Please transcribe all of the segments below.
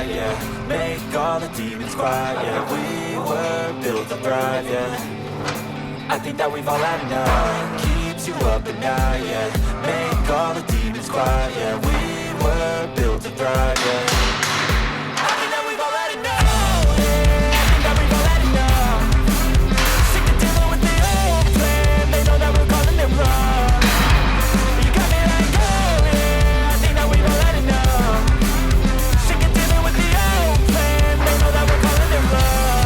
night, yeah. Make all the demons quiet, yeah. We were built to thrive, yeah. I think that we've all had enough. Keeps you up at night, yeah. Make all the demons quiet, yeah. We were built to thrive, yeah. I think that we've all had enough. Yeah, I think that we've all had enough. Sick of dealing with the old plan. They know that we're calling it wrong. You got me like, oh yeah. I think that we've all had enough. Sick of dealing with the old plan. They know that we're calling it wrong.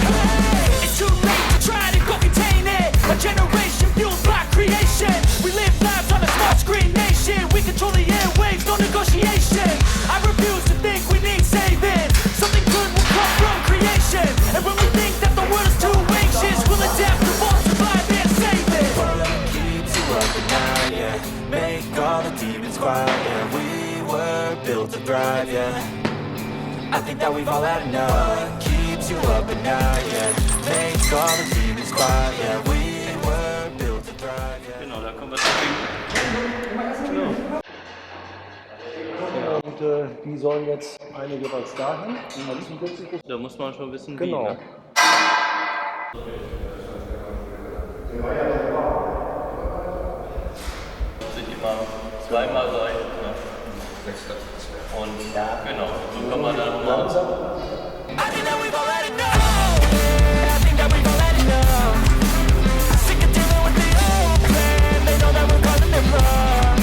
Hey, it's too late to try to go contain it. A generation fueled by creation. We live lives on a smart screen nation. We control the airwaves, no negotiation. I refuse to think we need saving. Something good will come from creation. And when we think that the world is too anxious, we'll adapt, evolve, survive, and save it. What keeps you up at night, yeah. Make all the demons quiet, yeah. We were built to thrive, yeah. I think that we've all had enough. Keeps you up at night, yeah. Make all the demons quiet, yeah. We were built to thrive, yeah. Genau, da kommen wir zu Und die sollen jetzt eine jeweils dahin, die man zusätzlich ist. Da muss man schon wissen, Genau. wie. Ne? Sind immer zweimal sein. Ne? Und genau, so kann man dann mal. I think that we've all had enough. Yeah, I think that we've all had enough. Sick of dealing with the old plan. They know that we're calling it wrong.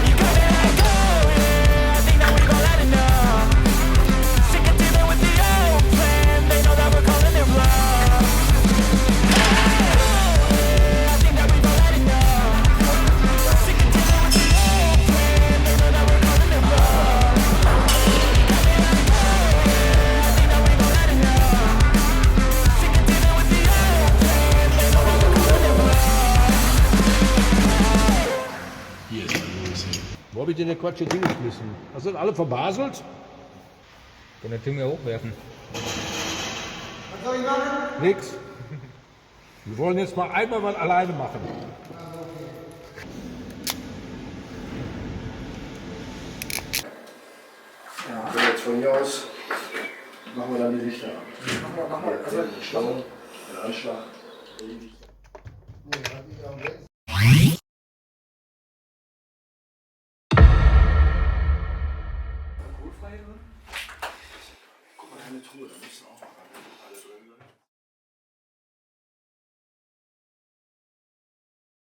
You got me like, oh yeah. I think that we've all had enough. Sick of dealing with the old plan. They know that we're calling it wrong. I think that we've all had enough. Sick of dealing with the old plan. They know that we're calling it wrong. Wo habe ich denn der Quatsch jetzt hingeschmissen? Das sind alle verbaselt? Können wir Tünger hochwerfen. Was soll ich machen? Nix. Wir wollen jetzt mal einmal was alleine machen. Ja, jetzt von hier aus machen wir dann die Lichter an. Machen wir. Also den Schlangen, den Anschlag. Guck mal, deine Truhe, da müssen auch.